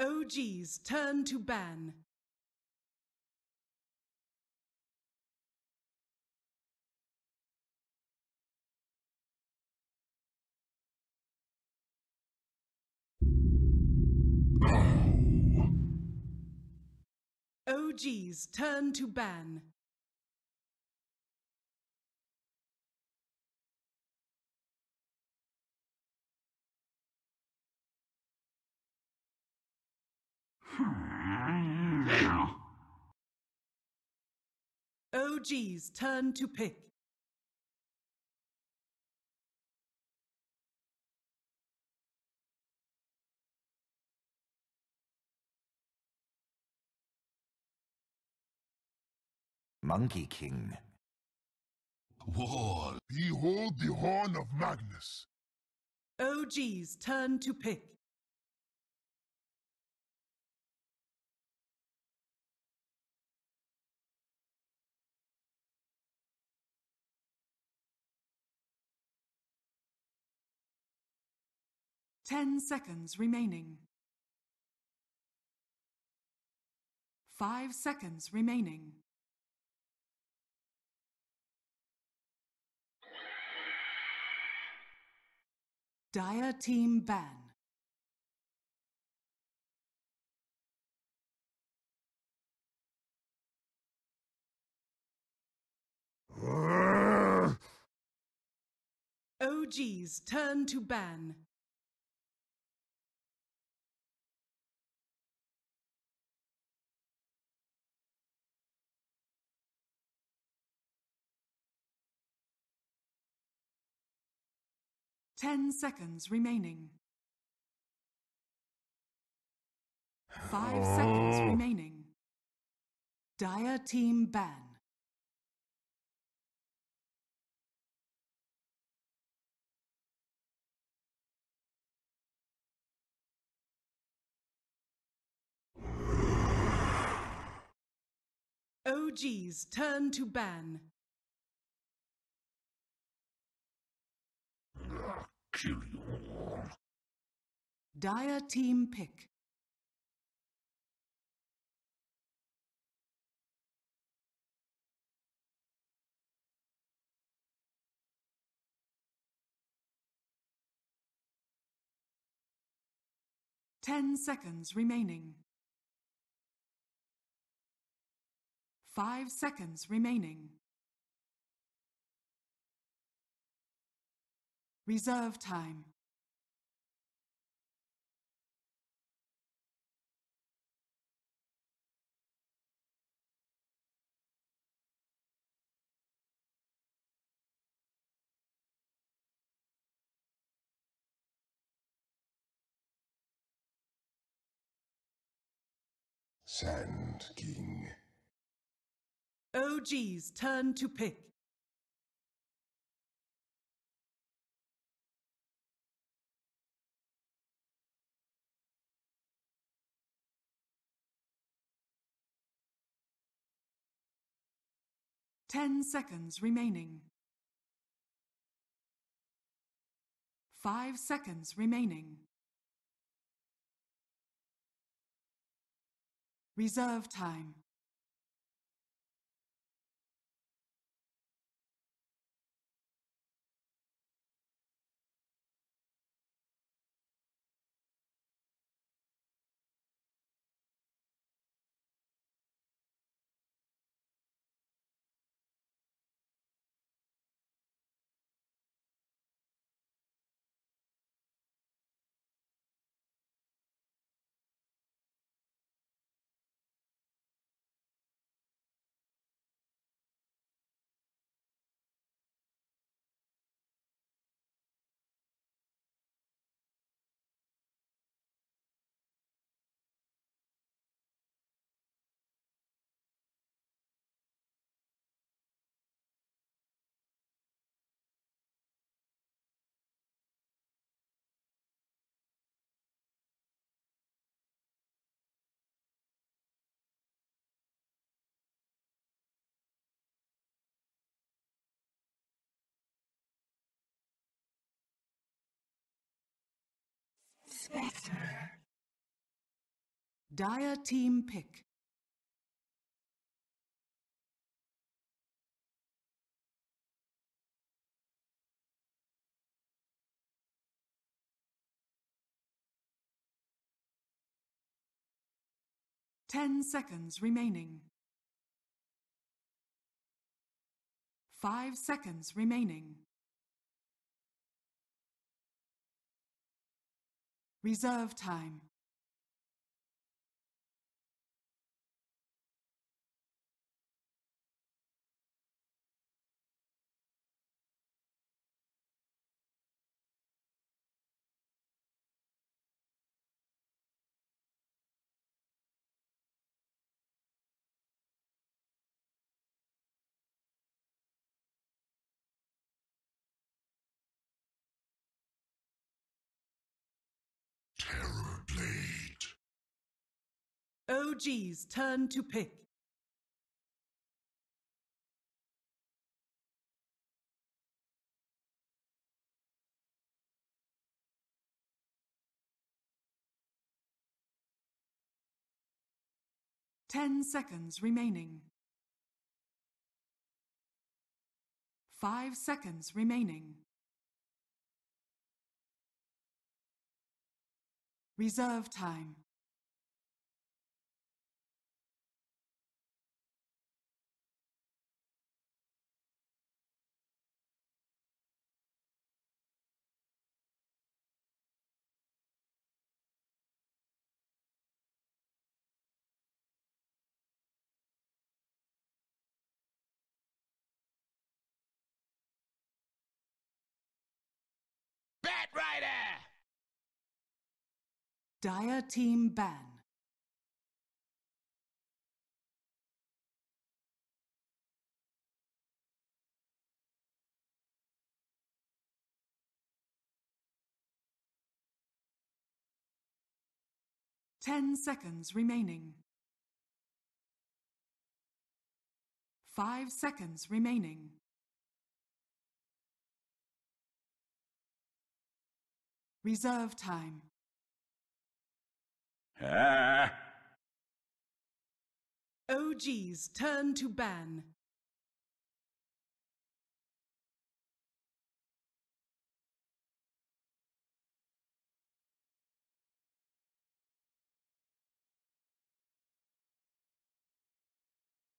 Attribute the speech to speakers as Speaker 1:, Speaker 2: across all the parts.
Speaker 1: OG's turn to ban. OG's turn to ban. OG's turn to pick.
Speaker 2: Monkey King.
Speaker 3: Wall, behold the horn of Magnus.
Speaker 1: OG's turn to pick. Ten seconds remaining. 5 seconds remaining. Dire team ban. OG's turn to ban. Ten seconds remaining. 5 seconds remaining. Dire team ban. OG's turn to ban.
Speaker 3: Kill you all.
Speaker 1: Dire team pick. Ten seconds remaining. 5 seconds remaining. Reserve time.
Speaker 3: Sand King.
Speaker 1: OG's turn to pick. Ten seconds remaining. 5 seconds remaining. Reserve time.
Speaker 4: Spectre.
Speaker 1: Dire team pick. Ten seconds remaining. 5 seconds remaining. Reserve time.
Speaker 3: Terror Blade.
Speaker 1: OG's turn to pick. Ten seconds remaining. 5 seconds remaining. Reserve time.
Speaker 4: Bat Rider!
Speaker 1: Dire team ban. Ten seconds remaining. 5 seconds remaining. Reserve time. OG's turn to ban.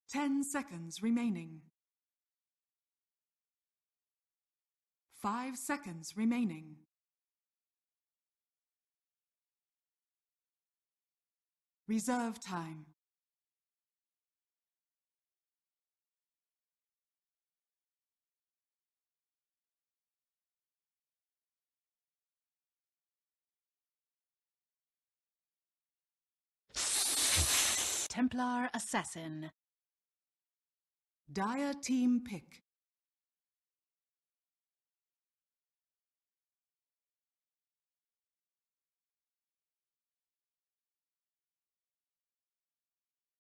Speaker 1: Ten seconds remaining. 5 seconds remaining. Reserve time.
Speaker 5: Templar Assassin.
Speaker 1: Dire team pick.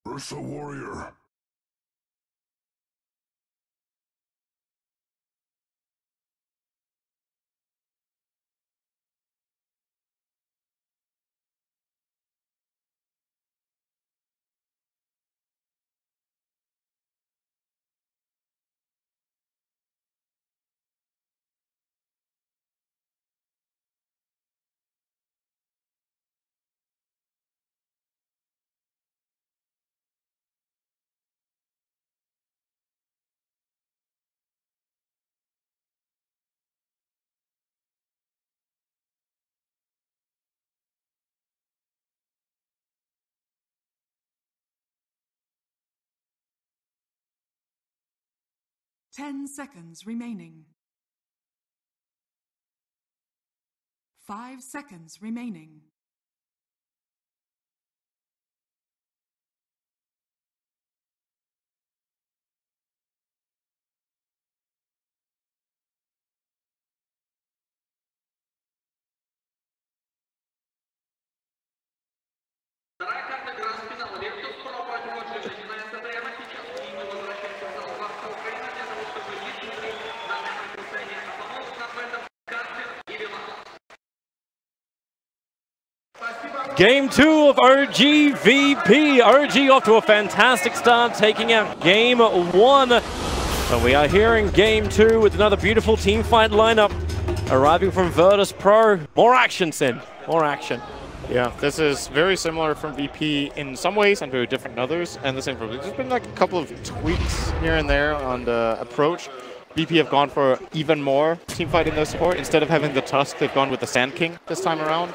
Speaker 3: Ursa Warrior.
Speaker 1: Ten seconds remaining. 5 seconds remaining.
Speaker 6: Вторая карта гранд-финала Virtus.pro против начинается прямо сейчас. И мы возвращаемся в зал Главка Украины для того, чтобы видеть на этом противостоянии обстановка в этом карте и вела.
Speaker 4: Game 2 of OG VP. OG off to a fantastic start, taking out Game 1. And we are here in Game 2 with another beautiful team fight lineup arriving from Virtus.pro. More action, Sin. More action.
Speaker 7: Yeah, this is very similar from VP in some ways and very different in others. And the same for there's been like a couple of tweaks here and there on the approach. VP have gone for even more teamfight in their support. Instead of having the Tusk, they've gone with the Sand King this time around.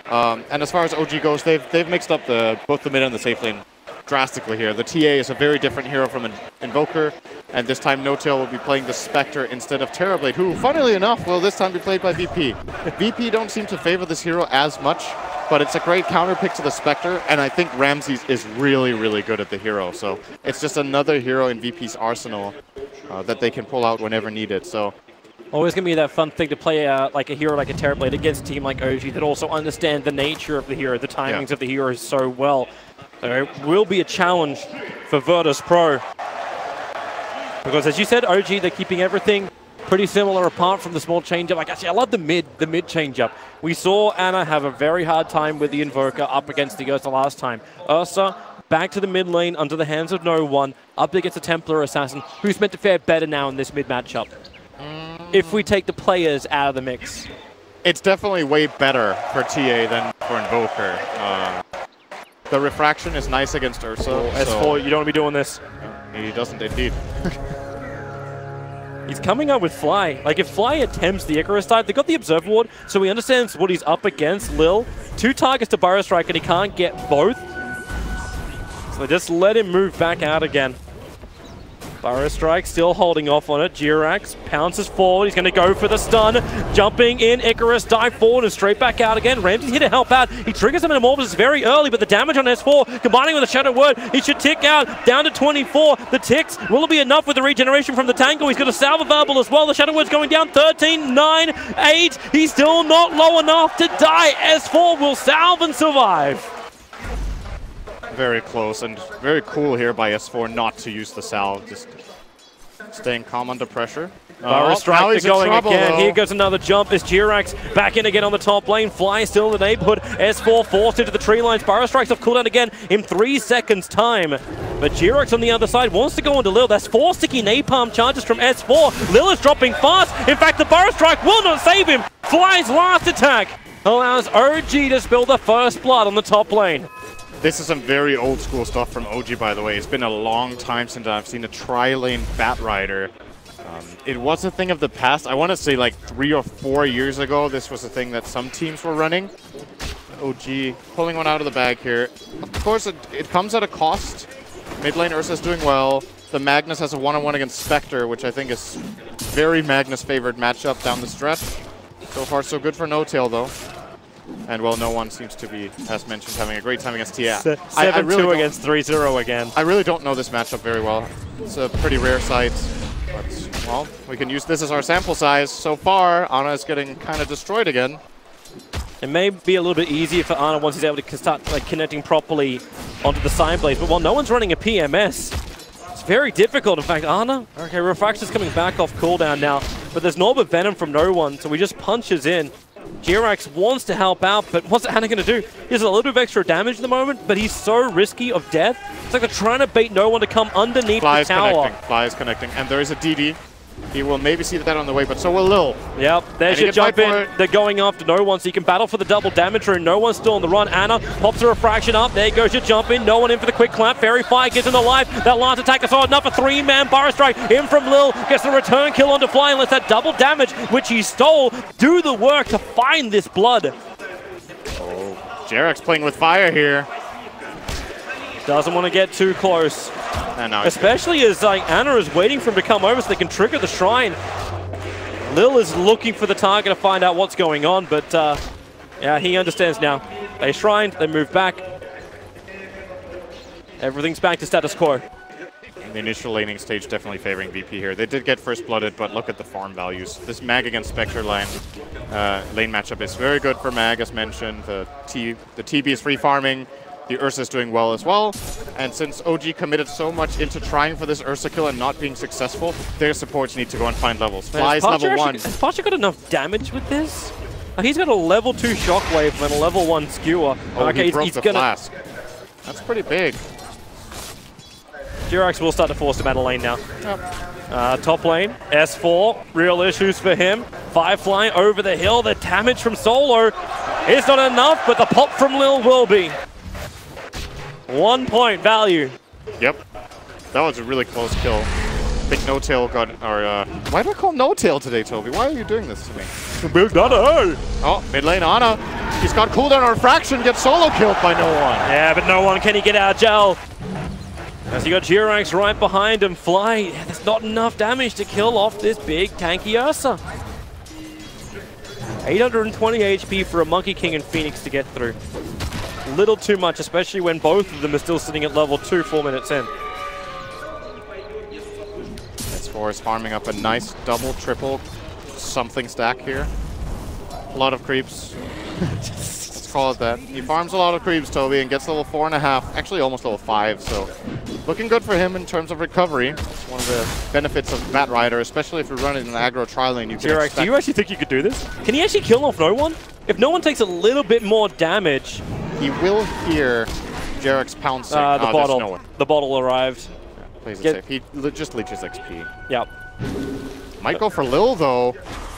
Speaker 7: And as far as OG goes, they've mixed up both the mid and the safe lane drastically here. The TA is a very different hero from an Invoker, and this time No-Tail will be playing the Spectre instead of Terrorblade, who, funnily enough, will this time be played by VP. VP don't seem to favor this hero as much, but it's a great counter pick to the Spectre, and I think Ramses is really, really good at the hero. So it's just another hero in VP's arsenal that they can pull out whenever needed. So
Speaker 4: always going to be that fun thing to play like a hero like a Terrorblade against a team like OG that also understand the nature of the hero, the timings of the hero so well. It will be a challenge for Virtus.pro. Because as you said, OG, they're keeping everything pretty similar apart from the small change-up. Like, actually, I love the mid change-up. We saw Ana have a very hard time with the Invoker up against the Ursa last time. Ursa back to the mid lane under the hands of no one, up against a Templar Assassin, who's meant to fare better now in this mid matchup. If we take the players out of the mix.
Speaker 7: It's definitely way better for TA than for Invoker. The refraction is nice against Ursa.
Speaker 4: S4, you don't want to be doing this.
Speaker 7: He doesn't indeed.
Speaker 4: He's coming up with Fly. Like, if Fly attempts the Icarus dive, they got the Observer Ward, so he understands what he's up against. Lil, 2 targets to Burrow Strike, and he can't get both. So just let him move back out again. Burrow Strike still holding off on it. Jirax pounces forward. He's going to go for the stun. Jumping in. Icarus dive forward and straight back out again. Ramsey's here to help out. He triggers him in Immortus very early, but the damage on S4 combining with the Shadow Word, he should tick out down to 24. The ticks will be enough with the regeneration from the Tangle. He's got a Salve Verbal as well. The Shadow Word's going down 13, 9, 8. He's still not low enough to die. S4 will salve and survive.
Speaker 7: Very close and very cool here by S4 not to use the salve, just staying calm under pressure.
Speaker 4: Burrow Strike going
Speaker 7: trouble,
Speaker 4: again.
Speaker 7: though.
Speaker 4: Here goes another jump as Jirax back in again on the top lane. Fly still in the neighborhood. S4 forced into the tree lines. Burrow Strike's off cooldown again in 3 seconds time. But Jirax on the other side wants to go into Lil. That's 4 sticky napalm charges from S4. Lil is dropping fast. In fact, the Burrow Strike will not save him. Fly's last attack allows OG to spill the first blood on the top lane.
Speaker 7: This is some very old school stuff from OG, by the way. It's been a long time since I've seen a tri-lane Bat Rider. It was a thing of the past. I want to say like 3 or 4 years ago, this was a thing that some teams were running. OG pulling one out of the bag here. Of course, it comes at a cost. Mid lane Ursa's doing well. The Magnus has a one-on-one against Spectre, which I think is very Magnus-favored matchup down the stretch. So far, so good for No-Tail, though. And, well, no one seems to be, as mentioned, having a great time against Tia.
Speaker 4: 7-2 against 3-0 again.
Speaker 7: I really don't know this matchup very well. It's a pretty rare sight. But, well, we can use this as our sample size. So far, Ana is getting kind of destroyed again.
Speaker 4: It may be a little bit easier for Ana once he's able to start connecting properly onto the Sign Blaze. But while no one's running a PMS, it's very difficult. In fact, Ana, okay, Refraction's coming back off cooldown now. But there's Norbert Venom from no one, so he just punches in. Jirax wants to help out, but what's Ana going to do? He has a little bit of extra damage at the moment, but he's so risky of death. It's like they're trying to bait no one to come underneath the tower.
Speaker 7: Fly is connecting, and there is a DD. He will maybe see that on the way, but so will Lil.
Speaker 4: Yep, there's your jump in. They're going after no one, so you can battle for the double damage rune. No one's still on the run. Ana pops a refraction up. There goes your jump in. No one in for the quick clap. Fairy Fire gets in the life. That last attack is hard enough. A 3-man Burrow Strike in from Lil. Gets the return kill onto Fly and lets that double damage, which he stole, do the work to find this blood.
Speaker 7: Oh, Jirax playing with fire here.
Speaker 4: Doesn't want to get too close. Especially as Ana is waiting for him to come over so they can trigger the shrine. Lil is looking for the target to find out what's going on, but yeah, he understands now. They shrined, they move back. Everything's back to status quo.
Speaker 7: The initial laning stage definitely favoring VP here. They did get first blooded, but look at the farm values. This Mag against Spectre lane matchup is very good for Mag, as mentioned. The TB is free farming. The Ursa is doing well as well. And since OG committed so much into trying for this Ursa kill and not being successful, their supports need to go and find levels. Fly's level 1.
Speaker 4: Has Pasha got enough damage with this? Oh, he's got a level 2 shockwave and a level 1 skewer.
Speaker 7: Oh,
Speaker 4: okay,
Speaker 7: he broke
Speaker 4: he's
Speaker 7: the
Speaker 4: gonna.
Speaker 7: flask. That's pretty big.
Speaker 4: Jirax will start to force him out of lane now. Top lane, S4, real issues for him. Firefly over the hill, the damage from Solo is not enough, but the pop from Lil will be. 1 point value.
Speaker 7: Yep. That was a really close kill. I think No Tail got, or why do I call No Tail today, Toby? Why are you doing this to me?
Speaker 4: Big Dota.
Speaker 7: Oh, mid lane Ana. He's got cooldown on Fraction, gets solo killed by no one.
Speaker 4: Yeah, but no one can he get out of jail. As you got Jirax right behind him, Fly. Yeah, there's not enough damage to kill off this big tanky Ursa. 820 HP for a Monkey King and Phoenix to get through. Little too much, especially when both of them are still sitting at level 2 4 minutes in.
Speaker 7: S4 is farming up a nice double, triple, something stack here. A lot of creeps. Let's call it that. He farms a lot of creeps, Toby, and gets level 4.5, actually almost level 5, so looking good for him in terms of recovery. It's one of the benefits of Bat Rider, especially if you're running an aggro tri lane.
Speaker 4: Jirax, do you actually think you could do this? Can he actually kill off no one? If no one takes a little bit more damage...
Speaker 7: He will hear Jirax pouncing.
Speaker 4: The bottle.
Speaker 7: No one.
Speaker 4: The bottle arrived.
Speaker 7: Yeah, plays it safe. He just leeches XP.
Speaker 4: Yep.
Speaker 7: Might go for Lil, though.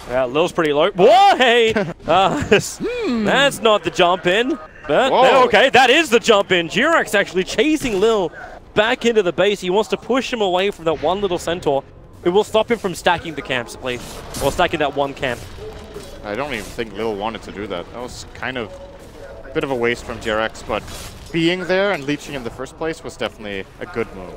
Speaker 4: Yeah, Lil's pretty low. Whoa, hey! That's not the jump in. But, okay, that is the jump in. Jirax actually chasing Lil back into the base. He wants to push him away from that one little centaur. It will stop him from stacking the camps, at least. Or stacking that one camp.
Speaker 7: I don't even think Lil wanted to do that. That was kind of a bit of a waste from Jirax, but being there and leeching in the first place was definitely a good move.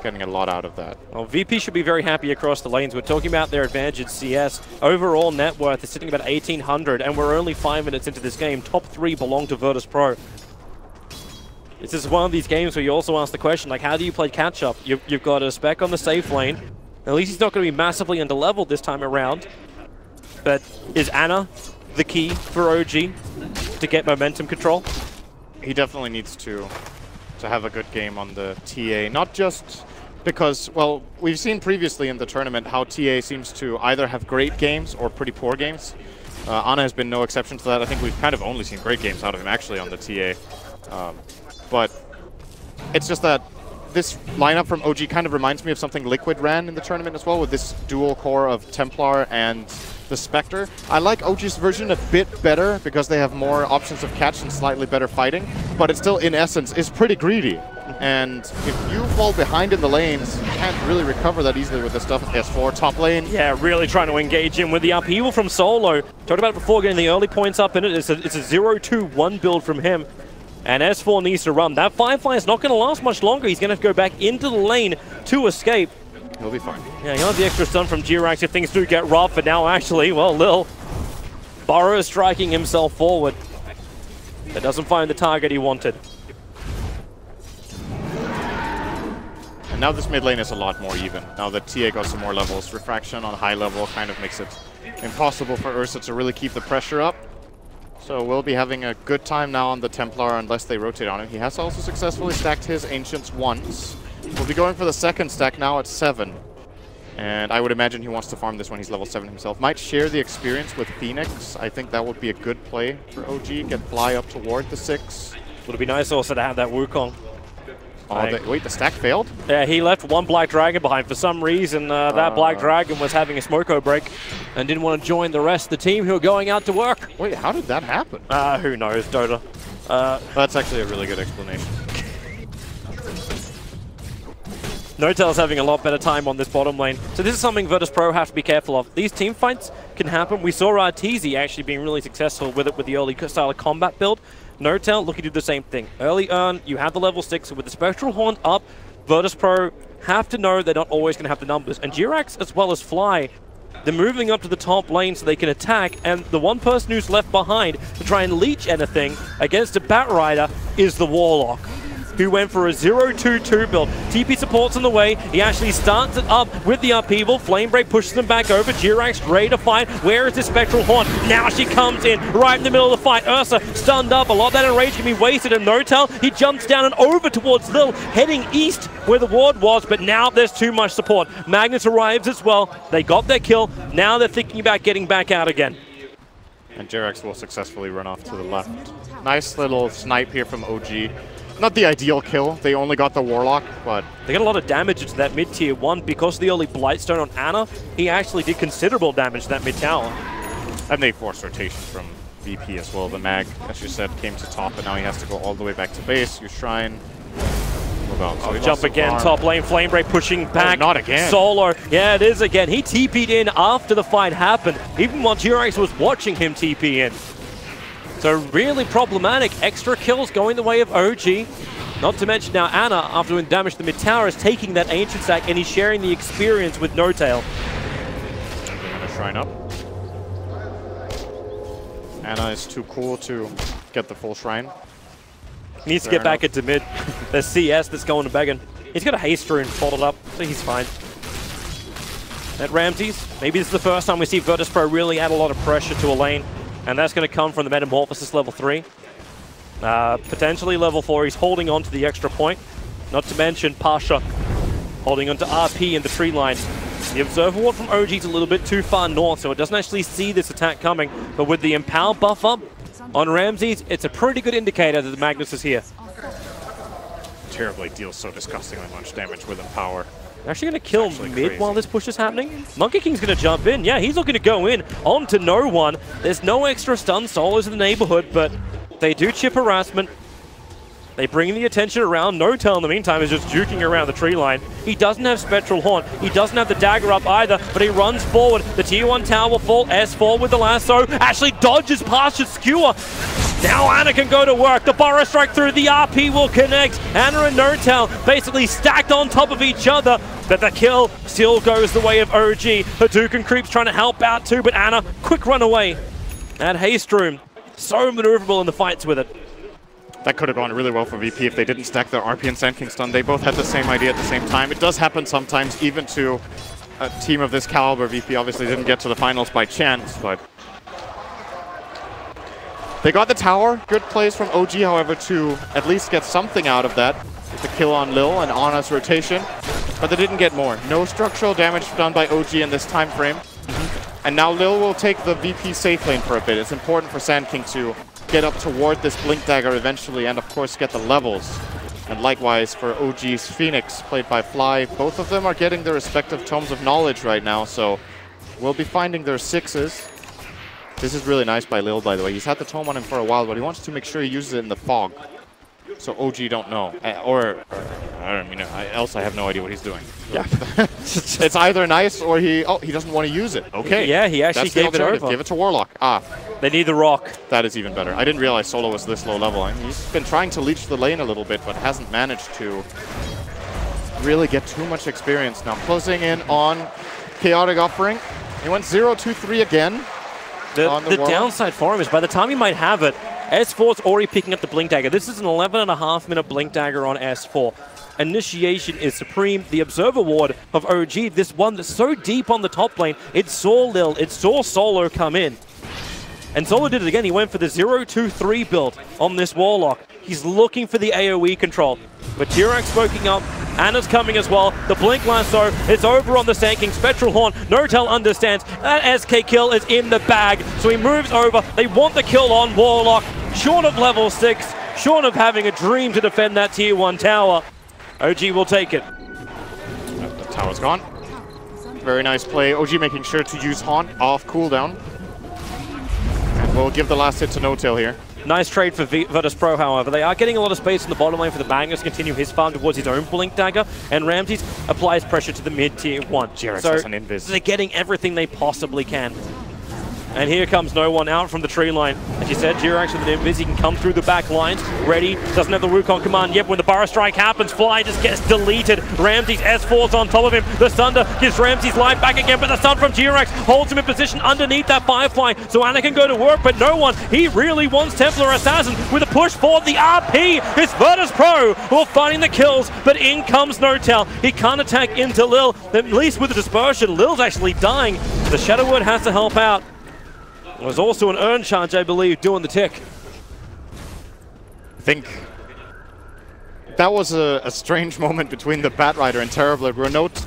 Speaker 7: Getting a lot out of that.
Speaker 4: Well, VP should be very happy across the lanes. We're talking about their advantage in CS. Overall net worth is sitting about 1,800, and we're only 5 minutes into this game. Top 3 belong to Virtus.pro. This is one of these games where you also ask the question, like, how do you play catch-up? You've got a spec on the safe lane. At least he's not going to be massively under-leveled this time around. But is Ana the key for OG to get momentum control?
Speaker 7: He definitely needs to have a good game on the TA, not just because, well, we've seen previously in the tournament how TA seems to either have great games or pretty poor games. Ana has been no exception to that. I think we've kind of only seen great games out of him actually on the TA. But it's just that this lineup from OG kind of reminds me of something Liquid ran in the tournament as well, with this dual core of Templar and the Spectre. I like OG's version a bit better because they have more options of catch and slightly better fighting, but it still, in essence, is pretty greedy. And if you fall behind in the lanes, you can't really recover that easily with this stuff. S4 top lane.
Speaker 4: Yeah, really trying to engage him with the upheaval from Solo. Talked about it before, getting the early points up in it. It's a 0-2-1 build from him. And S4 needs to run. That Firefly is not going to last much longer. He's going to have to go back into the lane to escape.
Speaker 7: He'll be fine.
Speaker 4: Yeah, he'll have the extra stun from Jirax if things do get rough. But now, actually, well, Lil Burrow striking himself forward. But doesn't find the target he wanted.
Speaker 7: And now this mid lane is a lot more even. Now that TA got some more levels, Refraction on high level kind of makes it impossible for Ursa to really keep the pressure up. So we'll be having a good time now on the Templar unless they rotate on him. He has also successfully stacked his Ancients once. We'll be going for the second stack now at 7. And I would imagine he wants to farm this when he's level 7 himself. Might share the experience with Phoenix. I think that would be a good play for OG. Get Fly up toward the 6.
Speaker 4: Would be nice also to have that Wukong.
Speaker 7: Oh, wait, the stack failed?
Speaker 4: Yeah, he left one Black Dragon behind. For some reason, that Black Dragon was having a smoko break and didn't want to join the rest of the team who are going out to work.
Speaker 7: Wait, how did that happen?
Speaker 4: Who knows, Dota.
Speaker 7: That's actually a really good explanation.
Speaker 4: Notel's having a lot better time on this bottom lane. So this is something Virtus.pro have to be careful of. These team fights can happen. We saw Arteezy actually being really successful with it with the early style of combat build. Notel looking to do the same thing. Early earn, you have the level 6, with the Spectral Horn up, Virtus.pro have to know they're not always going to have the numbers. And Jirax as well as Fly, they're moving up to the top lane so they can attack, and the one person who's left behind to try and leech anything against a Bat Rider is the Warlock, who went for a 0-2-2 build. TP support's on the way. He actually starts it up with the upheaval. Flame Break pushes them back over. Jirax ready to fight. Where is the Spectral Horn? Now she comes in right in the middle of the fight. Ursa stunned up. A lot of that enrage can be wasted. And Notel, he jumps down and over towards Lil, heading east where the ward was, but now there's too much support. Magnus arrives as well. They got their kill. Now they're thinking about getting back out again.
Speaker 7: And Jerax will successfully run off to the left. Nice little snipe here from OG. Not the ideal kill. They only got the Warlock, but...
Speaker 4: They got a lot of damage into that mid-tier 1 because of the early Blightstone on Ana. He actually did considerable damage to that mid-tower.
Speaker 7: And they forced rotation from VP as well. The mag, as you said, came to top, and now he has to go all the way back to base. Use Shrine.
Speaker 4: So we jump again, top lane, Flamebreak pushing back.
Speaker 7: Oh, not again.
Speaker 4: Solo, yeah, it is again. He TP'd in after the fight happened, even while Jerax was watching him TP in. So really problematic. Extra kills going the way of OG. Not to mention now Ana, after doing damage to the mid-tower, is taking that Ancient Stack and he's sharing the experience with N0tail.
Speaker 7: They're going to Shrine up. Ana is too cool to get the full Shrine.
Speaker 4: Needs to get back into mid. There's CS that's going to Beggin. He's got a haste rune folded up, so he's fine. At Ramses, maybe this is the first time we see Virtus.pro really add a lot of pressure to a lane, and that's going to come from the Metamorphosis level 3. Potentially level 4, he's holding on to the extra point. Not to mention Pasha holding on to RP in the tree line. The Observer Ward from OG is a little bit too far north, so it doesn't actually see this attack coming, but with the Empower buff up, on Ramses, it's a pretty good indicator that the Magnus is here.
Speaker 7: Terribly deals so disgustingly much damage with Empower.
Speaker 4: They're actually going to kill mid while this push is happening. Monkey King's going to jump in. Yeah, he's looking to go in onto no one. There's no extra stun solos in the neighborhood, but they do chip harassment. They bring the attention around. N0tail in the meantime is just juking around the tree line. He doesn't have Spectral Haunt. He doesn't have the dagger up either, but he runs forward. The tier 1 tower will fall. S4 with the lasso. Actually dodges past his skewer. Now Ana can go to work. The Burrow Strike through. The RP will connect. Ana and N0tail basically stacked on top of each other, but the kill still goes the way of OG. Hadouken Creep's trying to help out too, but Ana, quick run away. And Haste Room, so maneuverable in the fights with it.
Speaker 7: That could have gone really well for VP if they didn't stack their RP and Sand King stun. They both had the same idea at the same time. It does happen sometimes, even to a team of this caliber. VP obviously didn't get to the finals by chance, but they got the tower. Good plays from OG, however, to at least get something out of that. With the kill on Lil and Ana's rotation, but they didn't get more. No structural damage done by OG in this time frame. And now Lil will take the VP safe lane for a bit. It's important for Sand King to get up toward this Blink Dagger eventually, and of course get the levels. And likewise for OG's Phoenix, played by Fly. Both of them are getting their respective Tomes of Knowledge right now, so we'll be finding their 6s. This is really nice by Lil, by the way. He's had the Tome on him for a while, but he wants to make sure he uses it in the fog. So OG don't know. I mean, else I have no idea what he's doing. Yeah. It's either nice or he doesn't want to use it. Okay.
Speaker 4: Yeah, he actually gave it over.
Speaker 7: Give it to Warlock. Ah.
Speaker 4: They need the rock.
Speaker 7: That is even better. I didn't realize Solo was this low level. I mean, he's been trying to leech the lane a little bit, but hasn't managed to really get too much experience. Now closing in on Chaotic Offering. He went 0-2-3 again.
Speaker 4: The downside for him is by the time he might have it, S4's already picking up the Blink Dagger. This is an 11.5-minute Blink Dagger on S4. Initiation is supreme. The Observer Ward of OG, this one that's so deep on the top lane, it saw Lil, it saw Solo come in. And Solo did it again. He went for the 0-2-3 build on this Warlock. He's looking for the AoE control. But Jerax smoking up. Ana's coming as well. The Blink Lasso, it's over on the Sand King. Spectral Horn, N0tail understands. That SK kill is in the bag. So he moves over. They want the kill on Warlock. Short of level 6. Short of having a dream to defend that tier 1 tower. OG will take it.
Speaker 7: The tower's gone. Very nice play. OG making sure to use Haunt off cooldown. And we'll give the last hit to N0tail here.
Speaker 4: Nice trade for Virtus.pro, however. They are getting a lot of space in the bottom lane for the Magnus to continue his farm towards his own Blink Dagger, and Ramses applies pressure to the mid-tier 1.
Speaker 7: Jerax has an invis.
Speaker 4: They're getting everything they possibly can. And here comes no one out from the tree line. As you said, Jerax with an invis, he can come through the back lines. Ready, doesn't have the Wukong command yet. When the Burrow Strike happens, Fly just gets deleted. Ramses S4's on top of him. The Sunder gives Ramses life back again, but the stun from Jerax holds him in position underneath that Firefly. So Ana can go to work, but no one. He really wants Templar Assassin with a push forward. The RP is Virtus.pro who are finding the kills, but in comes N0tail. He can't attack into Lil, at least with the dispersion. Lil's actually dying. The Shadow Word has to help out. There was also an Urn Charge, I believe, doing the tick.
Speaker 7: I think that was a strange moment between the Batrider and Terribler.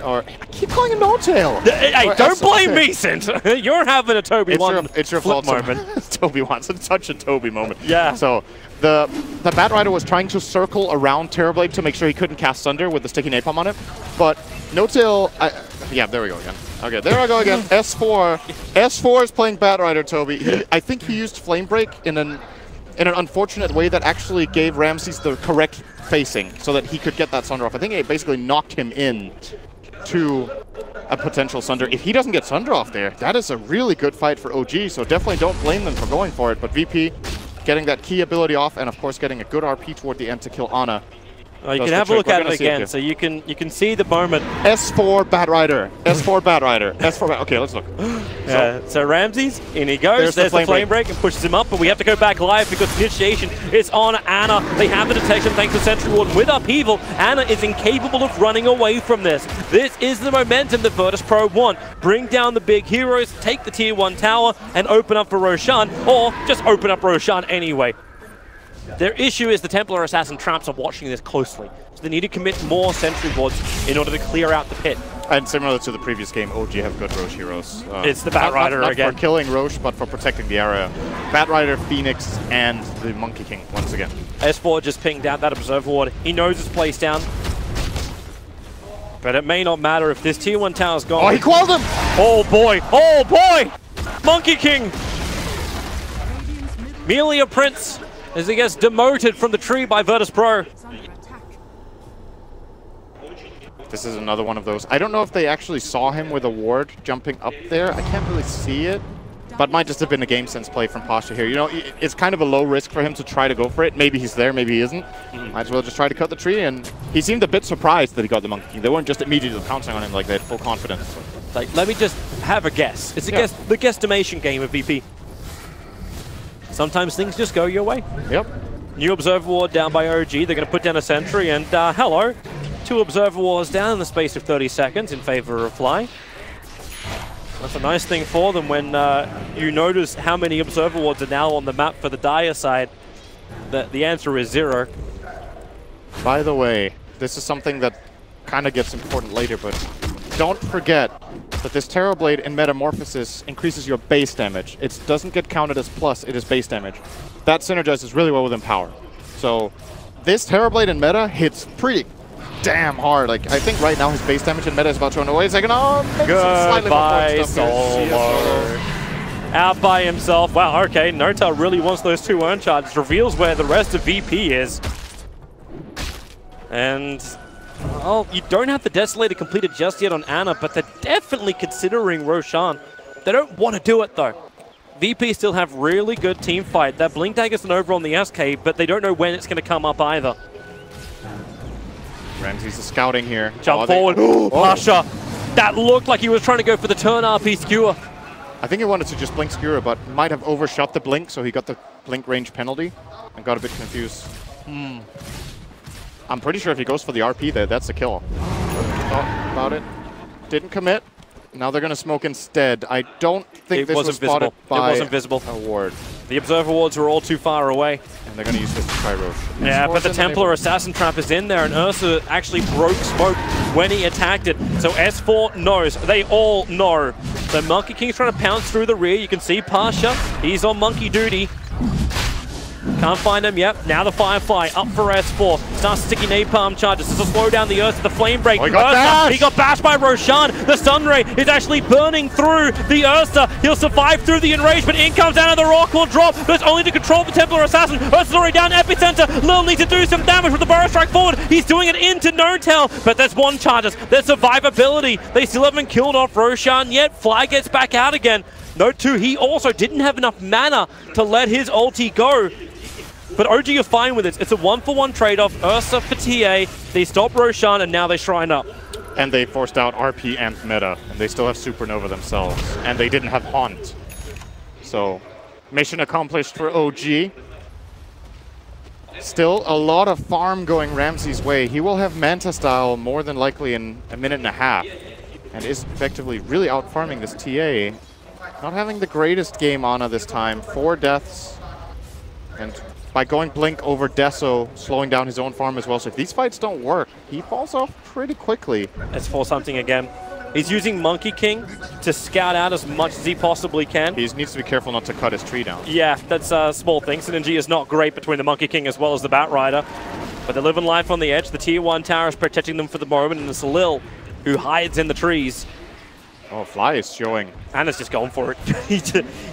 Speaker 7: I keep calling him N0tail.
Speaker 4: Hey, don't blame me, Sint. You're having a Toby
Speaker 7: it's your fault
Speaker 4: moment.
Speaker 7: Toby wants. It's such a Toby moment.
Speaker 4: Yeah.
Speaker 7: So the Batrider was trying to circle around Terrorblade to make sure he couldn't cast Thunder with the sticky napalm on it. But no-till, yeah, there we go again. Okay, there I go again. S4. S4 is playing Batrider, Toby. I think he used Flame Break in an unfortunate way that actually gave Ramses the correct facing so that he could get that Sunder off. I think it basically knocked him in to a potential Sunder. If he doesn't get Sunder off there, that is a really good fight for OG, so definitely don't blame them for going for it. But VP getting that key ability off and, of course, getting a good RP toward the end to kill Ana.
Speaker 4: You can have a look at it again, so you can see the moment.
Speaker 7: S4 Batrider. S4 Batrider. S4 Okay, let's look.
Speaker 4: So Ramses, in he goes. There's the flame break and pushes him up, but we have to go back live because initiation is on Ana. They have the detection thanks to Sentry Ward. With Upheaval, Ana is incapable of running away from this. This is the momentum that Virtus.pro want. Bring down the big heroes, take the tier 1 tower, and open up for Roshan, or just open up Roshan anyway. Their issue is the Templar Assassin traps are watching this closely, so they need to commit more Sentry Wards in order to clear out the pit.
Speaker 7: And similar to the previous game, OG have good Roche heroes.
Speaker 4: It's the Batrider
Speaker 7: not
Speaker 4: again.
Speaker 7: Not for killing Roche, but for protecting the area. Batrider, Phoenix, and the Monkey King once again.
Speaker 4: S4 just pinged out that Observer Ward. He knows his place down. But it may not matter if this tier 1 tower's gone.
Speaker 7: Oh, he quelled him!
Speaker 4: Oh boy! Oh boy! Monkey King! Melia Prince as he gets demoted from the tree by Virtus.pro.
Speaker 7: This is another one of those. I don't know if they actually saw him with a ward jumping up there. I can't really see it. But might just have been a game sense play from Pasha here. You know, it's kind of a low risk for him to try to go for it. Maybe he's there, maybe he isn't. Might as well just try to cut the tree. And he seemed a bit surprised that he got the Monkey King. They weren't just immediately pouncing on him like they had full confidence.
Speaker 4: Like, let me just have a guess. It's a guess, the guesstimation game of VP. Sometimes things just go your way.
Speaker 7: Yep.
Speaker 4: New Observer Ward down by OG. They're going to put down a sentry. And hello. 2 Observer Wars down in the space of 30 seconds in favor of Fly. That's a nice thing for them when you notice how many Observer Wards are now on the map for the Dire side. The answer is 0.
Speaker 7: By the way, this is something that kind of gets important later, but don't forget that this Terrorblade in Metamorphosis increases your base damage. It doesn't get counted as plus, it is base damage. That synergizes really well with Empower. So this Terrorblade in meta hits pretty damn hard. Like, I think right now his base damage in meta is about to run away. It's like, oh,
Speaker 4: goodbye, Solo. Out by himself. Wow, okay, Nota really wants those 2 earn charges. Reveals where the rest of VP is. And well, you don't have the Desolator completed just yet on Ana, but they're definitely considering Roshan. They don't want to do it, though. VP still have really good team fight. That Blink Dagger's an over on the SK, but they don't know when it's going to come up either.
Speaker 7: Ramses is scouting here.
Speaker 4: Jump forward. Pasha. That looked like he was trying to go for the turn RP skewer.
Speaker 7: I think he wanted to just blink skewer, but might have overshot the blink, so he got the blink range penalty and got a bit confused. I'm pretty sure if he goes for the RP there, that's a kill. Thought about it. Didn't commit. Now they're going to smoke instead. I don't think this was spotted by a ward.
Speaker 4: The Observer Wards were all too far away.
Speaker 7: And they're going to use this to try Roche.
Speaker 4: Yeah, but the Templar Assassin Trap is in there, and Ursa actually broke smoke when he attacked it. So S4 knows. They all know. So Monkey King's trying to pounce through the rear. You can see Pasha. He's on monkey duty. Can't find him. Yep. Now the Firefly up for S4. Starts sticky napalm charges. This will slow down the Ursa. The flame break.
Speaker 7: Oh, he got
Speaker 4: bashed by Roshan. The Sunray is actually burning through the Ursa. He'll survive through the enrage, but in comes down the Rockcore drop. But it's only to control the Templar Assassin. Ursa's already down epicenter. Lil needs to do some damage with the Burrow Strike forward. He's doing it into No-Tell, but there's 1 charges. There's survivability. They still haven't killed off Roshan yet. Fly gets back out again. Note 2, he also didn't have enough mana to let his ulti go. But OG are fine with it. It's a 1-for-1 trade-off. Ursa for TA. They stop Roshan, and now they shrine up.
Speaker 7: And they forced out RP and meta, and they still have Supernova themselves. And they didn't have Haunt. So, mission accomplished for OG. Still a lot of farm going Ramses' way. He will have Manta style more than likely in a minute and a half. And is effectively really out-farming this TA. Not having the greatest game Ana this time. 4 deaths. And by going Blink over Deso, slowing down his own farm as well. So if these fights don't work, he falls off pretty quickly.
Speaker 4: Let's force something again. He's using Monkey King to scout out as much as he possibly can.
Speaker 7: He needs to be careful not to cut his tree down.
Speaker 4: Yeah, that's a small thing. Synergy is not great between the Monkey King as well as the Bat Rider. But they're living life on the edge. The Tier 1 tower is protecting them for the moment, and it's Lil who hides in the trees.
Speaker 7: Oh, Fly is showing.
Speaker 4: Anna's just going for it.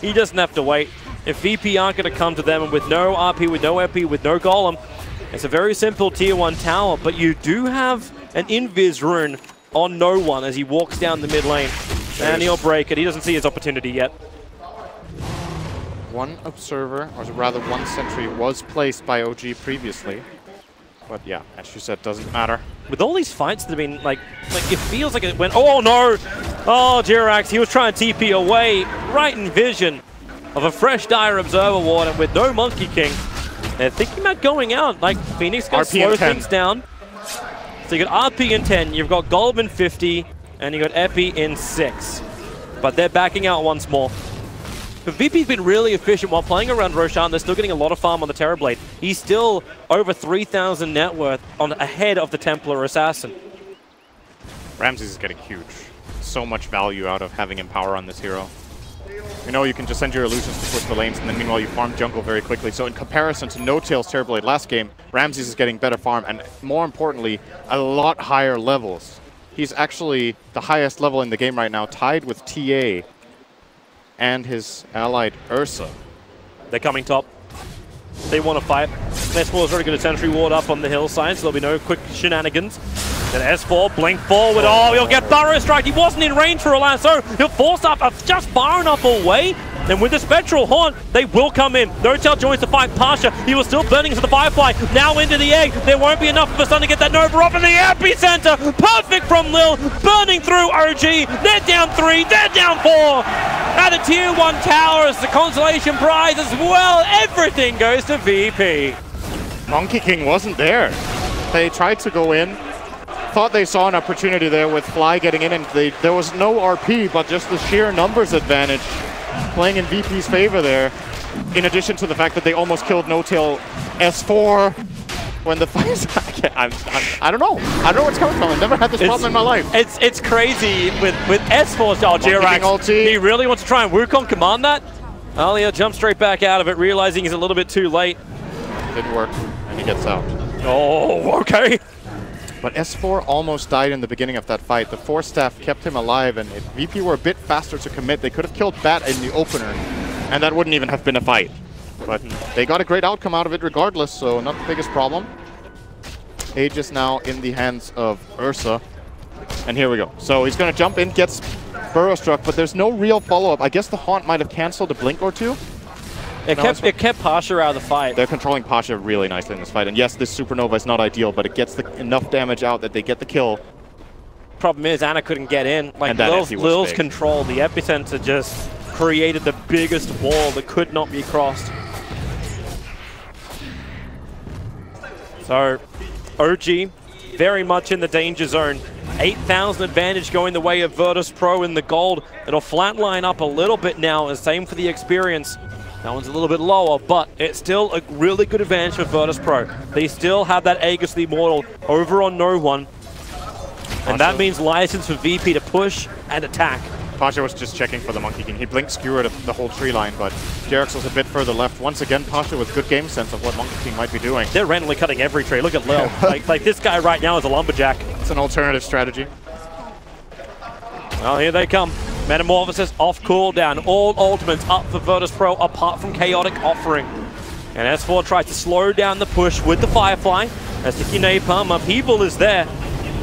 Speaker 4: He doesn't have to wait. If VP aren't going to come to them, and with no RP, with no EP, with no Golem, it's a very simple Tier 1 tower, but you do have an Invis rune on no one as he walks down the mid lane. And he'll break it. He doesn't see his opportunity yet.
Speaker 7: One observer, or rather one sentry, was placed by OG previously. But yeah, as you said, doesn't matter.
Speaker 4: With all these fights that have been, like it feels like it went, oh no! Oh, Jirax, he was trying to TP away, right in vision of a fresh Dire Observer Ward, and with no Monkey King, they're thinking about going out. Like, Phoenix going to slow things down. So you got RP in 10, you've got Golem in 50, and you got Epi in 6. But they're backing out once more. But VP's been really efficient while playing around Roshan. They're still getting a lot of farm on the Terrorblade. He's still over 3,000 net worth ahead of the Templar Assassin.
Speaker 7: Ramses is getting huge. So much value out of having Empower on this hero. You know, you can just send your illusions to push the lanes, and then meanwhile you farm jungle very quickly. So in comparison to No-Tail's Terrorblade last game, Ramses is getting better farm, and more importantly, a lot higher levels. He's actually the highest level in the game right now, tied with TA and his allied Ursa.
Speaker 4: They're coming top. They want to fight. S4 is very good at sentry ward up on the hillside, so there'll be no quick shenanigans. Then S4, blink forward. Oh, he'll get Burrow Strike. He wasn't in range for a lasso. He'll force up just far enough away. And with the Spectral Haunt, they will come in. No-Tail joins the fight. Pasha, he was still burning into the Firefly. Now into the egg. There won't be enough of a stun to get that Nova off in the epicenter. Perfect from Lil. Burning through OG. They're down 3. They're down 4. At the Tier 1 tower as the consolation prize as well. Everything goes to VP.
Speaker 7: Monkey King wasn't there. They tried to go in. Thought they saw an opportunity there with Fly getting in, and there was no RP, but just the sheer numbers advantage playing in VP's favor there, in addition to the fact that they almost killed No-Tail S4 when the fight. I don't know. I don't know what's coming from. I've never had this problem in my life.
Speaker 4: It's crazy with S4's Jirax. He really wants to try and Wukong command that. Alia jumps straight back out of it, realizing he's a little bit too late.
Speaker 7: Didn't work, and he gets out.
Speaker 4: Oh, okay.
Speaker 7: But S4 almost died in the beginning of that fight. The Force Staff kept him alive, and if VP were a bit faster to commit, they could have killed Bat in the opener, and that wouldn't even have been a fight. But they got a great outcome out of it regardless, so not the biggest problem. Age is now in the hands of Ursa, and here we go. So he's going to jump in, gets Burrow Struck, but there's no real follow-up. I guess the Haunt might have cancelled a blink or two.
Speaker 4: It kept Pasha out of the fight.
Speaker 7: They're controlling Pasha really nicely in this fight. And yes, this Supernova is not ideal, but it gets enough damage out that they get the kill.
Speaker 4: Problem is, Anna couldn't get in. Like, Lil's control, the epicenter just created the biggest wall that could not be crossed. So, OG, very much in the danger zone. 8,000 advantage going the way of Virtus.pro in the gold. It'll flatline up a little bit now, and same for the experience. That one's a little bit lower, but it's still a really good advantage for Virtus.pro. They still have that Aegis the Immortal over on no one. And that means license for VP to push and attack.
Speaker 7: Pasha was just checking for the Monkey King. He blinked skewered the whole tree line, but Jerax was a bit further left. Once again, Pasha with good game sense of what Monkey King might be doing.
Speaker 4: They're randomly cutting every tree. Look at Lil. like this guy right now is a lumberjack.
Speaker 7: It's an alternative strategy.
Speaker 4: Well, here they come. Metamorphosis off cooldown. All ultimates up for Virtus.pro apart from Chaotic Offering. And S4 tries to slow down the push with the Firefly. As the Napalm upheaval is there.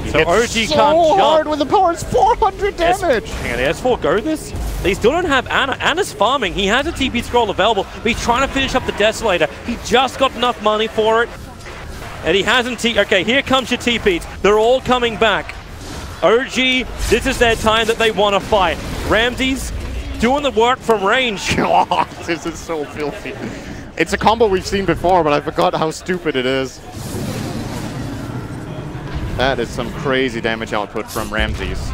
Speaker 4: So OG can't jump.
Speaker 7: Hard when the power is 400 damage.
Speaker 4: Hang on, the S4 go this? They still don't have Anna. Anna's farming. He has a TP scroll available, but he's trying to finish up the Desolator. He just got enough money for it. And he hasn't okay, here comes your TPs. They're all coming back. OG, this is their time that they want to fight. Ramses doing the work from range.
Speaker 7: God, this is so filthy. It's a combo we've seen before, but I forgot how stupid it is. That is some crazy damage output from Ramses.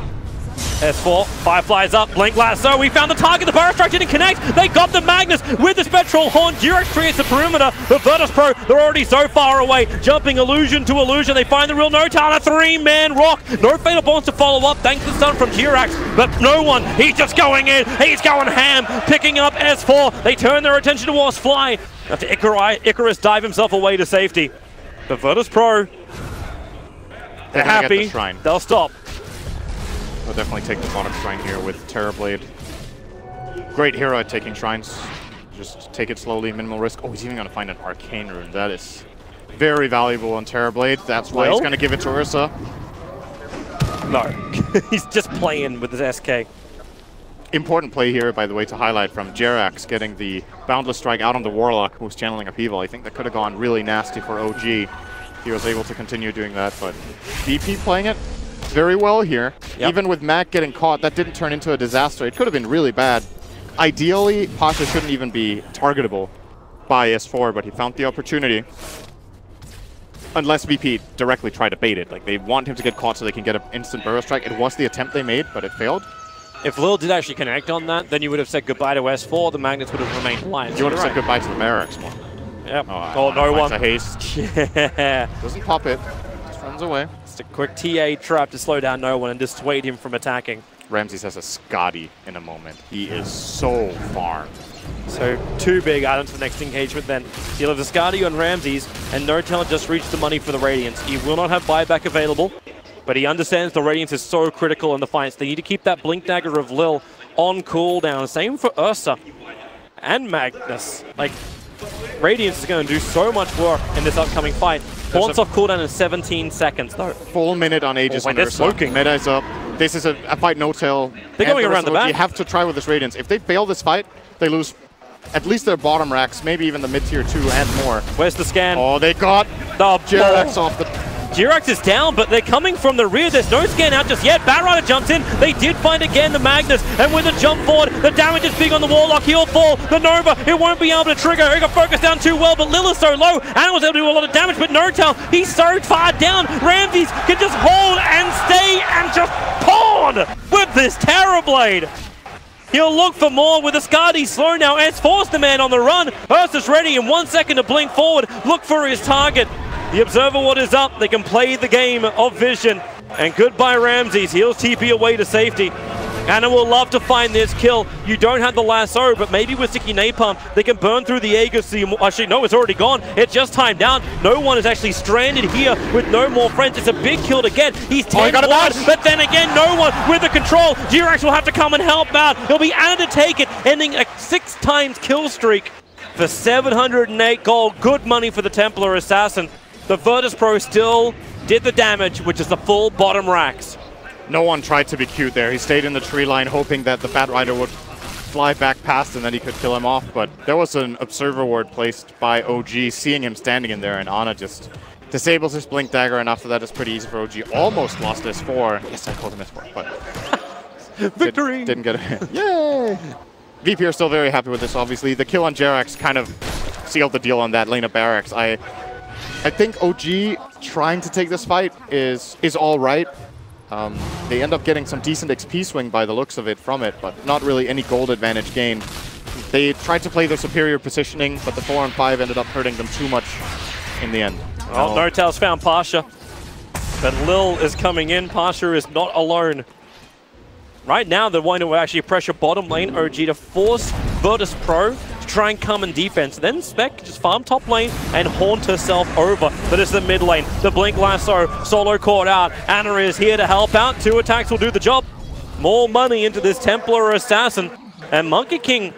Speaker 4: S4, Firefly's up, Blink Lasso, we found the target, the Burrow Strike didn't connect, they got the Magnus with the Spectral Horn, Durex creates the perimeter, the Virtus.pro, they're already so far away, jumping illusion to illusion, they find the real No-Town, a 3-man rock, no Fatal Bonds to follow up, thanks to the stun from Durex, but no one, he's just going in, he's going ham, picking up S4, they turn their attention towards Fly, after Icarus dive himself away to safety. The Virtus.pro, they're happy, they'll stop.
Speaker 7: They'll definitely take the bottom shrine here with Terrorblade. Great hero at taking shrines. Just take it slowly, minimal risk. Oh, he's even going to find an Arcane Rune. That is very valuable on Terrorblade. That's why he's going to give it to Ursa.
Speaker 4: No, he's just playing with his SK.
Speaker 7: Important play here, by the way, to highlight from Jerax getting the Boundless Strike out on the Warlock who's channeling Upheaval. I think that could have gone really nasty for OG. He was able to continue doing that, but VP playing it very well here. Yep. Even with Mac getting caught, that didn't turn into a disaster. It could have been really bad. Ideally, Pasha shouldn't even be targetable by S4, but he found the opportunity. Unless VP directly tried to bait it. Like, they want him to get caught so they can get an instant Burrow Strike. It was the attempt they made, but it failed.
Speaker 4: If Lil did actually connect on that, then you would have said goodbye to S4, the Magnets would have remained alive.
Speaker 7: You would have said goodbye to the Barracks more.
Speaker 4: Yep.
Speaker 7: Oh,
Speaker 4: no one.
Speaker 7: A haste.
Speaker 4: Yeah.
Speaker 7: Doesn't pop it. Just runs away.
Speaker 4: Just a quick TA trap to slow down no one and dissuade him from attacking.
Speaker 7: Ramses has a Scotty in a moment. He is so farmed.
Speaker 4: So 2 big items for the next engagement then. He'll have the Scotty on Ramses, and No-Tail just reached the money for the Radiance. He will not have buyback available, but he understands the Radiance is so critical in the fights. They need to keep that Blink Dagger of Lil on cooldown. Same for Ursa and Magnus. Like, Radiance is going to do so much work in this upcoming fight. Haunts off cooldown in 17 seconds though.
Speaker 7: Full minute on Aegis on Ursa.
Speaker 4: Smoking.
Speaker 7: Meta is up. This is a fight No-Tail.
Speaker 4: They're going around the back.
Speaker 7: You have to try with this Radiance. If they fail this fight, they lose at least their bottom racks, maybe even the mid-tier 2 and more.
Speaker 4: Where's the scan?
Speaker 7: Oh, they got
Speaker 4: the
Speaker 7: Jerax off the...
Speaker 4: Jerax is down, but they're coming from the rear. There's no scan out just yet. Batrider jumps in. They did find again the Magnus, and with a jump forward, the damage is big on the Warlock. He'll fall. The Nova, it won't be able to trigger. He got focused down too well, but Lil is so low. Anna was able to do a lot of damage, but No-Tail, he's so far down. Ramses can just hold and stay and just pawn with this Terrorblade. He'll look for more with the Skadi slow now. S4's the man on the run. Ursa's ready in 1 second to blink forward. Look for his target. The Observer Ward is up. They can play the game of vision. And goodbye Ramses. He'll TP away to safety. Anna will love to find this kill. You don't have the lasso, but maybe with Sticky Napalm, they can burn through the Aegis. Actually, no, it's already gone. It's just timed out. No one is actually stranded here with no more friends. It's a big kill to get. He's 10 wide, but then again, no one with the control. Jerax will have to come and help out. He'll be Anna to take it, ending a 6 times kill streak for 708 gold. Good money for the Templar Assassin. The Virtus.pro still did the damage, which is the full bottom racks.
Speaker 7: No one tried to be cute there. He stayed in the tree line hoping that the Batrider would fly back past and then he could kill him off. But there was an Observer Ward placed by OG, seeing him standing in there, and Ana just disables his Blink Dagger, and after that it's pretty easy for OG. Almost lost S4. Yes, I called him S4, but
Speaker 4: victory!
Speaker 7: Didn't get it. Yay! VP are still very happy with this, obviously. The kill on Jerax kind of sealed the deal on that lane of Barracks. I think OG trying to take this fight is all right. They end up getting some decent XP swing by the looks of it from it, but not really any gold advantage gained. They tried to play their superior positioning, but the 4 and 5 ended up hurting them too much in the end.
Speaker 4: Well, No-Tail's found Pasha, but Lil is coming in. Pasha is not alone. Right now, they're wanting to actually pressure bottom lane OG to force Virtus.pro to try and come in defense. Then Spec just farm top lane and haunt herself over. That is the mid lane. The Blink Lasso, solo caught out. Anna is here to help out. 2 attacks will do the job. More money into this Templar Assassin. And Monkey King,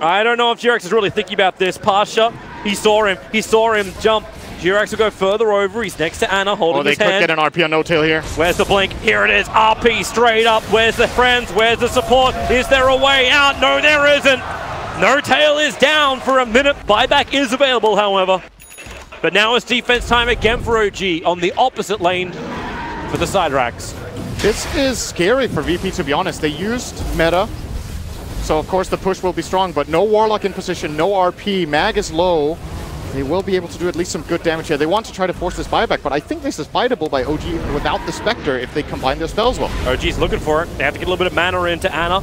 Speaker 4: I don't know if Jerax is really thinking about this. Pasha, he saw him jump. Jerax will go further over. He's next to Anna, holding his hand.
Speaker 7: Oh, they could get an RP on No-Tail here.
Speaker 4: Where's the blink? Here it is. RP straight up. Where's the friends? Where's the support? Is there a way out? No, there isn't. No-Tail is down for a minute. Buyback is available, however. But now it's defense time again for OG on the opposite lane for the side racks.
Speaker 7: This is scary for VP, to be honest. They used meta, so of course the push will be strong, but no Warlock in position, no RP. Mag is low. they will be able to do at least some good damage here. They want to try to force this buyback, but I think this is fightable by OG without the Spectre if they combine their spells well.
Speaker 4: OG's looking for it. They have to get a little bit of mana into Ana.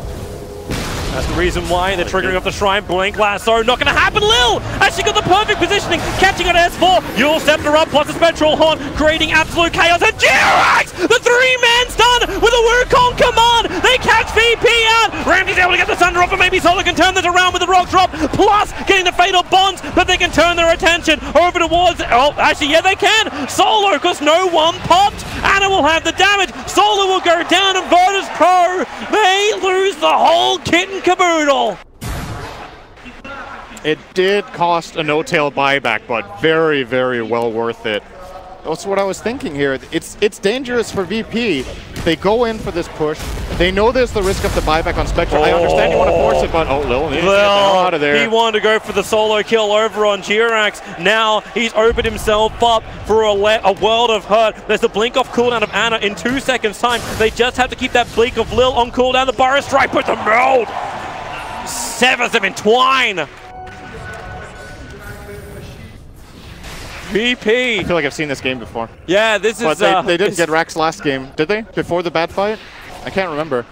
Speaker 4: That's the reason why they're triggering off the Shrine. Blink Lasso, not going to happen. Lil actually got the perfect positioning, catching on S4. Yule Scepter up, plus a Spectral Horn, creating absolute chaos. And Jirax, the three-man stun with a Wukong command. They catch VP out. Ramsey's able to get the Thunder off, and maybe Solo can turn this around with the Rock Drop, plus getting the Fatal Bonds, but they can turn their attention over towards... Oh, actually, yeah, they can. Solo, because no one popped. Ana will have the damage. Solo will go down, and Virtus.pro, they lose the whole kit and caboodle.
Speaker 7: It did cost a no-tail buyback, but very, very well worth it. That's what I was thinking here. It's dangerous for VP. They go in for this push. They know there's the risk of the buyback on Spectre. I understand you want to force it, but Lil needs to get out of there.
Speaker 4: He wanted to go for the solo kill over on Jirax. Now he's opened himself up for a world of hurt. There's the blink off cooldown of Ana in 2 seconds time. They just have to keep that blink of Lil on cooldown. The Burrow Strike puts the meld. Severs them in twine. VP.
Speaker 7: I feel like I've seen this game before.
Speaker 4: Yeah, this is...
Speaker 7: But they didn't get Rax last game, did they? Before the bad fight? I can't remember.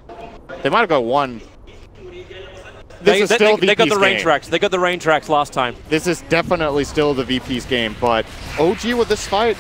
Speaker 7: They might have got one. This is still VP's
Speaker 4: they got the range
Speaker 7: game.
Speaker 4: tracks. They got the range tracks last time.
Speaker 7: This is definitely still the VP's game, but OG with this fight,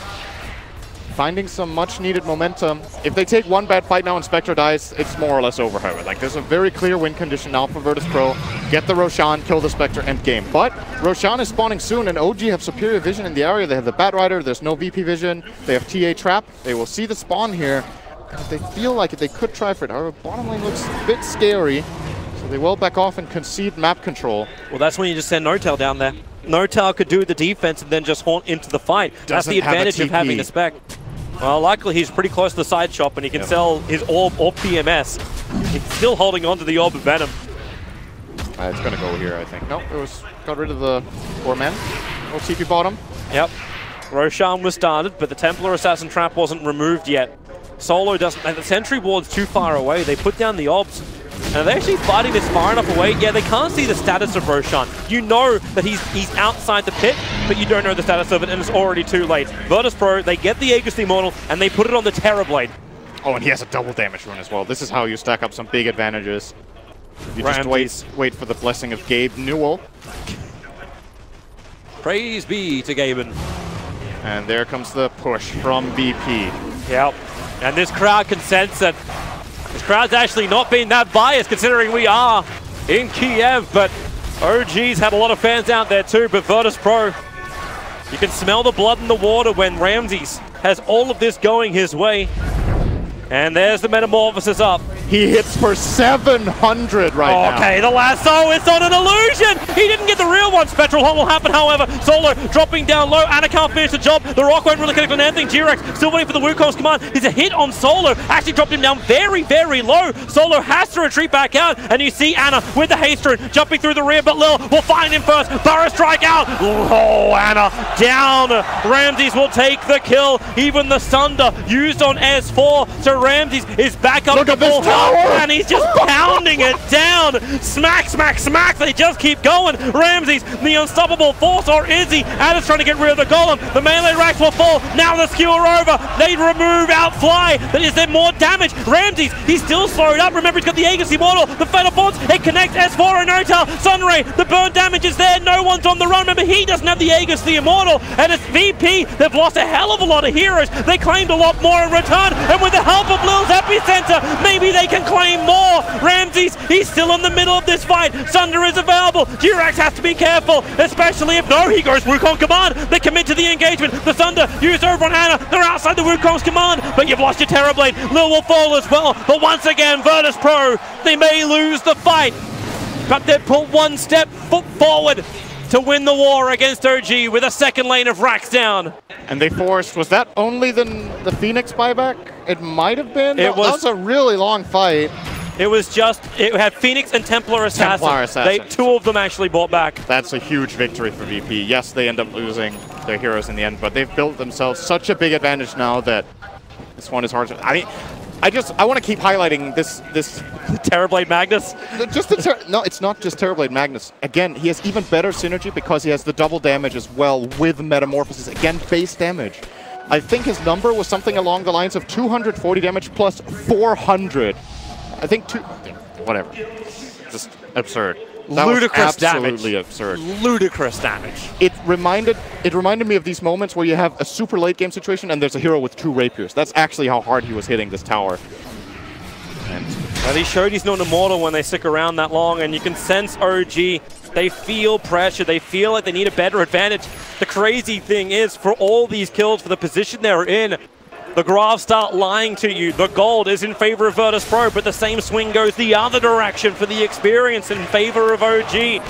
Speaker 7: finding some much-needed momentum. If they take one bad fight now and Spectre dies, it's more or less over, however. Like, there's a very clear win condition now for Virtus.pro. Get the Roshan, kill the Spectre, end game. But Roshan is spawning soon, and OG have superior vision in the area. They have the Bat Rider, there's no VP vision. They have TA Trap. They will see the spawn here. And if they feel like it, they could try for it. However, bottom lane looks a bit scary, so they will back off and concede map control.
Speaker 4: Well, that's when you just send No-Tail down there. No-Tail could do the defense and then just haunt into the fight. That's the advantage of having the Spec. Well, luckily he's pretty close to the side shop and he can sell his Orb or PMS. He's still holding on to the Orb of Venom.
Speaker 7: It's going to go here, I think. Nope, got rid of the 4 men. No TP bottom.
Speaker 4: Yep. Roshan was started, but the Templar Assassin Trap wasn't removed yet. Solo doesn't, and the Sentry Ward's too far away. They put down the Orbs. And are they actually fighting this far enough away? Yeah, they can't see the status of Roshan. You know that he's outside the pit, but you don't know the status of it, and it's already too late. Virtus.pro, they get the Aegis Immortal, and they put it on the Terrorblade.
Speaker 7: Oh, and he has a double damage rune as well. This is how you stack up some big advantages. You just wait for the blessing of Gabe Newell.
Speaker 4: Praise be to Gaben.
Speaker 7: And there comes the push from VP.
Speaker 4: Yep. And this crowd can sense it. This crowd's actually not been that biased considering we are in Kiev, but OG's had a lot of fans out there too, but Virtus.pro, you can smell the blood in the water when Ramses has all of this going his way. And there's the Metamorphosis up.
Speaker 7: He hits for 700 right now.
Speaker 4: Okay, the lasso is on an illusion. He didn't get the real one. Spectral Hunt will happen, however. Solo dropping down low. Ana can't finish the job. The Rock won't really connect on anything. Jirax still waiting for the Wukong's command. He's a hit on Solo. Actually dropped him down very, very low. Solo has to retreat back out. And you see Ana with the haste rune jumping through the rear, but Lil will find him first. Burrow Strike out. Oh, Ana down. Ramses will take the kill. Even the Sunder used on S4. So Ramses is back up to full health. And he's just pounding it down. Smack, smack, smack. They just keep going. Ramses, the unstoppable force, or is he? Ana's trying to get rid of the golem. The melee racks will fall. Now the skewer over. They remove Outfly. But is there more damage? Ramses, he's still slowed up. Remember, he's got the Aegis Immortal. The Fatal Bonds. It connects S4 and No-Tail. Sunray, the burn damage is there. No one's on the run. Remember, he doesn't have the Aegis, the Immortal. And it's VP. They've lost a hell of a lot of heroes. They claimed a lot more in return. And with the help of Lil's Epicenter, maybe they can claim more. Ramses, he's still in the middle of this fight. Sunder is available. Jirax has to be careful, especially if he goes Wukong command. They commit to the engagement. The Sunder used over on Ana. They're outside the Wukong's command, but you've lost your Terrorblade. Lil will fall as well. But once again, Virtus.pro, they may lose the fight, but they put one step forward to win the war against OG with a second lane of racks down.
Speaker 7: And they forced, was that only the Phoenix buyback? It might have been. That was a really long fight.
Speaker 4: It was just, it had Phoenix and Templar Assassin. Two of them actually bought back.
Speaker 7: That's a huge victory for VP. Yes, they end up losing their heroes in the end, but they've built themselves such a big advantage now that this one is hard to... I mean, I want to keep highlighting this
Speaker 4: Terrorblade Magnus.
Speaker 7: No, it's not just Terrorblade Magnus. Again, he has even better synergy because he has the double damage as well with Metamorphosis. Again, base damage. I think his number was something along the lines of 240 damage plus 400. I think whatever. Just absurd. That
Speaker 4: Ludicrous
Speaker 7: was absolutely
Speaker 4: damage.
Speaker 7: absurd.
Speaker 4: Ludicrous damage.
Speaker 7: It reminded me of these moments where you have a super late game situation and there's a hero with 2 rapiers. That's actually how hard he was hitting this tower. And
Speaker 4: well, he showed he's not immortal when they stick around that long, and you can sense OG. They feel pressure. They feel like they need a better advantage. The crazy thing is, for all these kills, for the position they're in, the graphs start lying to you. The gold is in favor of Virtus.pro, but the same swing goes the other direction for the experience in favor of OG.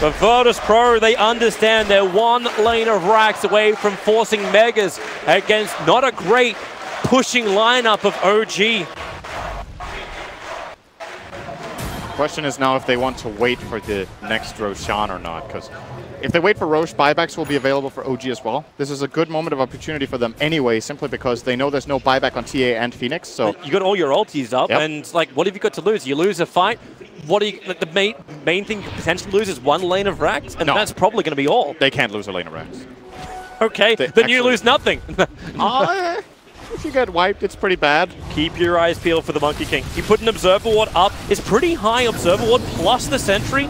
Speaker 4: But Virtus.pro, they understand they're one lane of racks away from forcing Megas against not a great pushing lineup of OG.
Speaker 7: question is now if they want to wait for the next Roshan or not, because if they wait for Roche, buybacks will be available for OG as well. This is a good moment of opportunity for them anyway, simply because they know there's no buyback on TA and Phoenix. So
Speaker 4: you got all your ultis up,
Speaker 7: yep.
Speaker 4: and like, what have you got to lose? You lose a fight. What are you? Like, the main thing you could potentially lose is one lane of racks, and that's probably going to be all.
Speaker 7: They can't lose a lane of racks.
Speaker 4: Okay, then you lose nothing.
Speaker 7: If you get wiped, it's pretty bad.
Speaker 4: Keep your eyes peeled for the Monkey King. You put an Observer Ward up. It's pretty high Observer Ward plus the Sentry.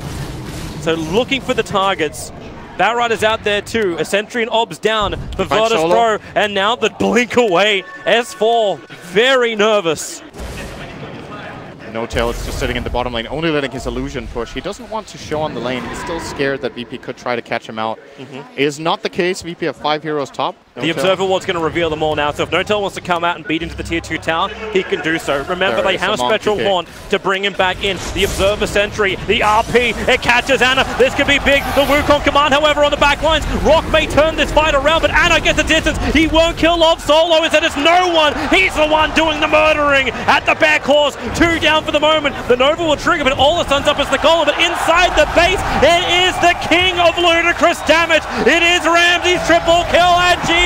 Speaker 4: So looking for the targets. Batrider's out there too. A Sentry and Obs down for Virtus.pro. And now the blink away. S4 very nervous.
Speaker 7: No Tail is just sitting in the bottom lane, only letting his illusion push. He doesn't want to show on the lane. He's still scared that VP could try to catch him out. Is not the case. VP have 5 heroes top.
Speaker 4: The Observer Ward's going to reveal them all now, so if No Tail wants to come out and beat into the tier 2 tower, he can do so. Remember, they have Spectral Horn to bring him back in. The Observer Sentry, the RP, it catches Anna. This could be big. The Wukong command, however, on the back lines. Rock may turn this fight around, but Anna gets the distance. He won't kill Lob solo. Instead, it's no one. He's the one doing the murdering at the back horse. 2 down for the moment. The Nova will trigger, but all the sun's up as the golem. But inside the base, it is the king of ludicrous damage. It is Ramsey's triple kill at GG.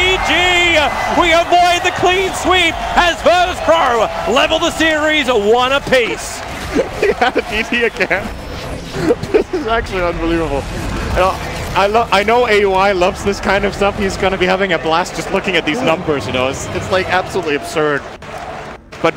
Speaker 4: We avoid the clean sweep as Virtus.pro level the series 1 apiece.
Speaker 7: Yeah, DT again. This is actually unbelievable. I know AUI loves this kind of stuff. He's going to be having a blast just looking at these numbers, you know. It's like absolutely absurd. But